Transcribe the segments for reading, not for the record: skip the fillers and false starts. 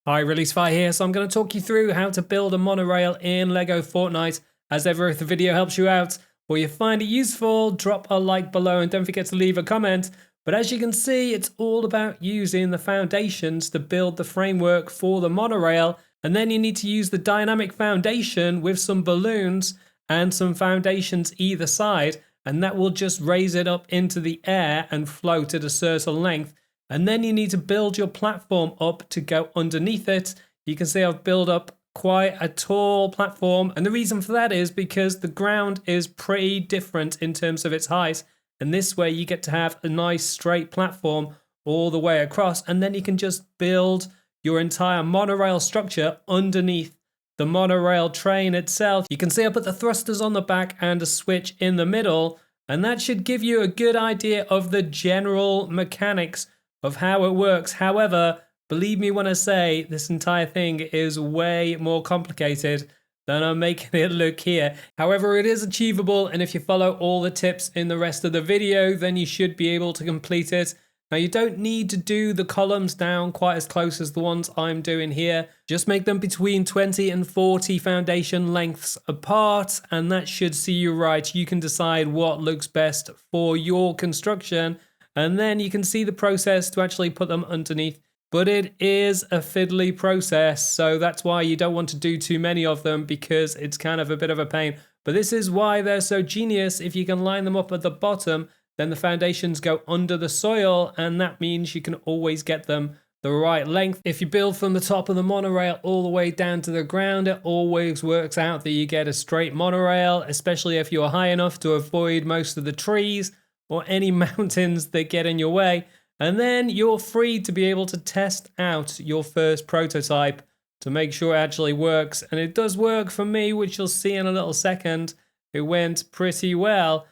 Hi, Release Fire here. So I'm going to talk you through how to build a monorail in Lego Fortnite. As ever, if the video helps you out or you find it useful, drop a like below and don't forget to leave a comment. But as you can see, it's all about using the foundations to build the framework for the monorail. And then you need to use the dynamic foundation with some balloons and some foundations either side. And that will just raise it up into the air and float at a certain length. And then you need to build your platform up to go underneath it. You can see I've built up quite a tall platform. And the reason for that is because the ground is pretty different in terms of its height. And this way you get to have a nice straight platform all the way across. And then you can just build your entire monorail structure underneath the monorail train itself. You can see I put the thrusters on the back and a switch in the middle. And that should give you a good idea of the general mechanics of how it works. However, believe me when I say this entire thing is way more complicated than I'm making it look here. However, it is achievable, and if you follow all the tips in the rest of the video, then you should be able to complete it. Now, you don't need to do the columns down quite as close as the ones I'm doing here. Just make them between 20 and 40 foundation lengths apart, and that should see you right. You can decide what looks best for your construction. And then you can see the process to actually put them underneath. But it is a fiddly process, so that's why you don't want to do too many of them, because it's kind of a bit of a pain. But this is why they're so genius. If you can line them up at the bottom, then the foundations go under the soil, and that means you can always get them the right length. If you build from the top of the monorail all the way down to the ground, it always works out that you get a straight monorail, especially if you're high enough to avoid most of the trees or any mountains that get in your way. And then you're free to be able to test out your first prototype to make sure it actually works. And it does work for me, which you'll see in a little second. It went pretty well,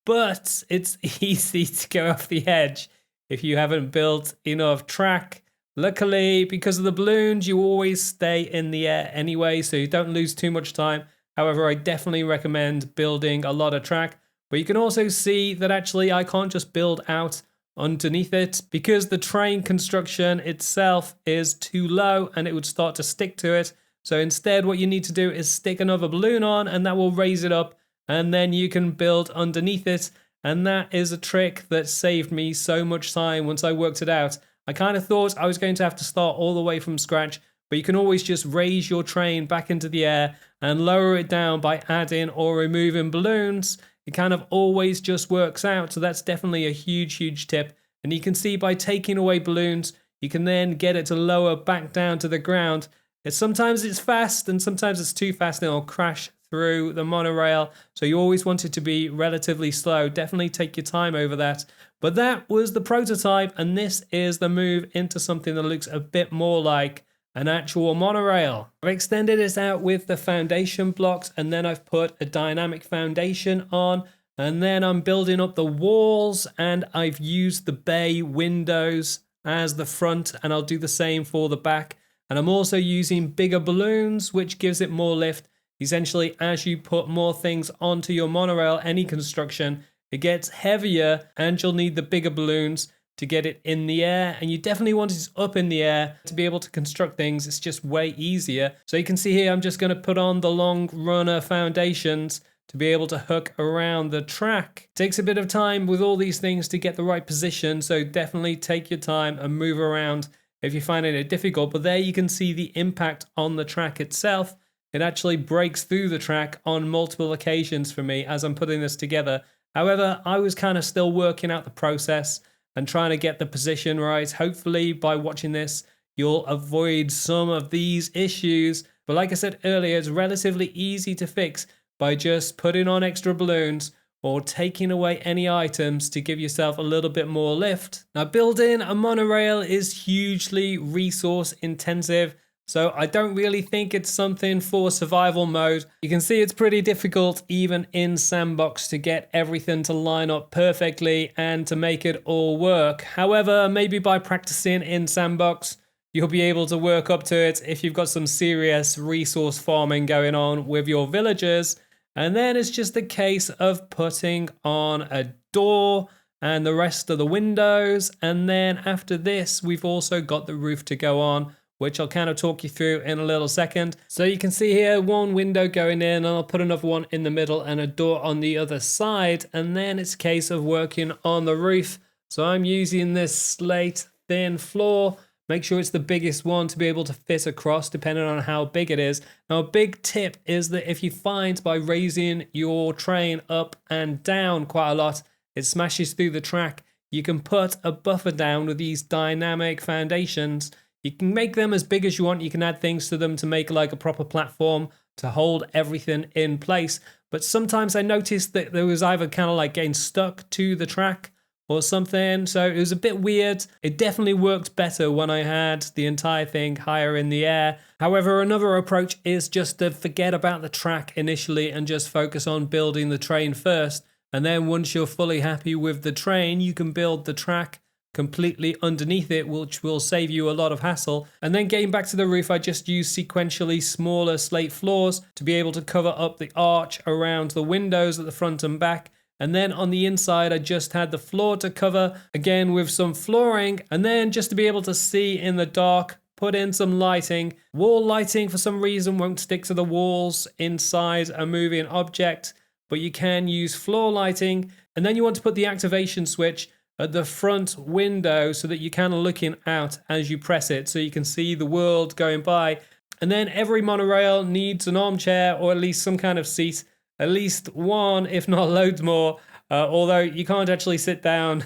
but it's easy to go off the edge if you haven't built enough track. Luckily, because of the balloons, you always stay in the air anyway, so you don't lose too much time. However, I definitely recommend building a lot of track. But you can also see that actually I can't just build out underneath it because the train construction itself is too low and it would start to stick to it. So instead what you need to do is stick another balloon on, and that will raise it up, and then you can build underneath it. And that is a trick that saved me so much time once I worked it out. I kind of thought I was going to have to start all the way from scratch, but you can always just raise your train back into the air and lower it down by adding or removing balloons. It kind of always just works out. So that's definitely a huge tip. And you can see by taking away balloons, you can then get it to lower back down to the ground. Sometimes it's fast and sometimes it's too fast and it'll crash through the monorail. So you always want it to be relatively slow. Definitely take your time over that. But that was the prototype, and this is the move into something that looks a bit more like an actual monorail. I've extended this out with the foundation blocks, and then I've put a dynamic foundation on, and then I'm building up the walls, and I've used the bay windows as the front, and I'll do the same for the back. And I'm also using bigger balloons, which gives it more lift. Essentially, as you put more things onto your monorail, any construction, it gets heavier, and you'll need the bigger balloons to get it in the air. And you definitely want it up in the air to be able to construct things. It's just way easier. So you can see here, I'm just going to put on the long runner foundations to be able to hook around the track. It takes a bit of time with all these things to get the right position. So definitely take your time and move around if you're finding it difficult. But there you can see the impact on the track itself. It actually breaks through the track on multiple occasions for me as I'm putting this together. However, I was kind of still working out the process and trying to get the position right. Hopefully by watching this, you'll avoid some of these issues. But like I said earlier, it's relatively easy to fix by just putting on extra balloons or taking away any items to give yourself a little bit more lift. Now, building a monorail is hugely resource intensive, so I don't really think it's something for survival mode. You can see it's pretty difficult even in Sandbox to get everything to line up perfectly and to make it all work. However, maybe by practicing in Sandbox, you'll be able to work up to it if you've got some serious resource farming going on with your villagers. And then it's just a case of putting on a door and the rest of the windows. And then after this, we've also got the roof to go on which I'll kind of talk you through in a little second. So you can see here one window going in, and I'll put another one in the middle and a door on the other side, and then it's a case of working on the roof. So I'm using this slate thin floor. Make sure it's the biggest one to be able to fit across, depending on how big it is. Now, a big tip is that if you find by raising your train up and down quite a lot, it smashes through the track, you can put a buffer down with these dynamic foundations. You can make them as big as you want. You can add things to them to make like a proper platform to hold everything in place. But sometimes I noticed that there was either kind of like getting stuck to the track or something, so it was a bit weird. It definitely worked better when I had the entire thing higher in the air. However, another approach is just to forget about the track initially and just focus on building the train first. And then once you're fully happy with the train, you can build the track completely underneath it, which will save you a lot of hassle. And then getting back to the roof, I just used sequentially smaller slate floors to be able to cover up the arch around the windows at the front and back. And then on the inside, I just had the floor to cover, again with some flooring. And then just to be able to see in the dark, put in some lighting. Wall lighting, for some reason, won't stick to the walls inside a moving object, but you can use floor lighting. And then you want to put the activation switch at the front window so that you're kind of looking out as you press it, so you can see the world going by. And then every monorail needs an armchair, or at least some kind of seat. At least one, if not loads more, although you can't actually sit down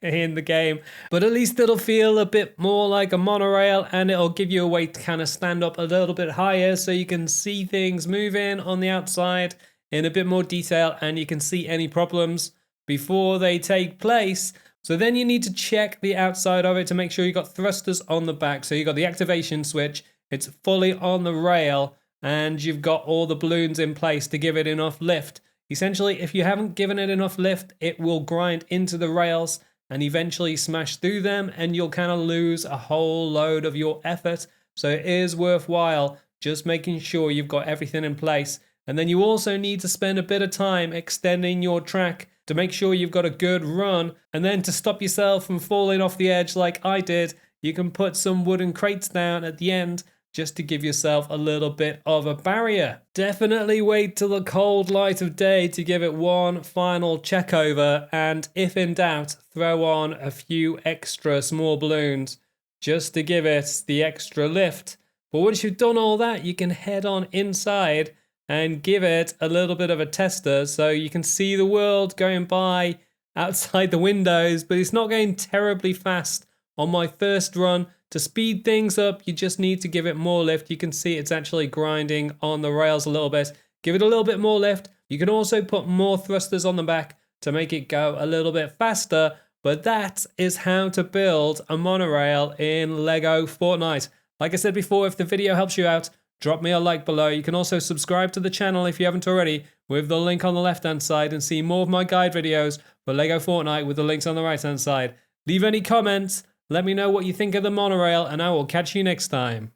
in the game. But at least it'll feel a bit more like a monorail, and it'll give you a way to kind of stand up a little bit higher so you can see things moving on the outside in a bit more detail, and you can see any problems before they take place. So then you need to check the outside of it to make sure you've got thrusters on the back. So you've got the activation switch, it's fully on the rail, and you've got all the balloons in place to give it enough lift. Essentially, if you haven't given it enough lift, it will grind into the rails and eventually smash through them, and you'll kind of lose a whole load of your effort. So it is worthwhile just making sure you've got everything in place. And then you also need to spend a bit of time extending your track to make sure you've got a good run. And then to stop yourself from falling off the edge like I did, you can put some wooden crates down at the end just to give yourself a little bit of a barrier. Definitely wait till the cold light of day to give it one final check over, and if in doubt, throw on a few extra small balloons just to give it the extra lift. But once you've done all that, you can head on inside and give it a little bit of a tester so you can see the world going by outside the windows, but it's not going terribly fast on my first run. To speed things up, you just need to give it more lift. You can see it's actually grinding on the rails a little bit. Give it a little bit more lift. You can also put more thrusters on the back to make it go a little bit faster. But that is how to build a monorail in Lego Fortnite. Like I said before, if the video helps you out, drop me a like below. You can also subscribe to the channel if you haven't already with the link on the left hand side, and see more of my guide videos for Lego Fortnite with the links on the right hand side. Leave any comments. Let me know what you think of the monorail, and I will catch you next time.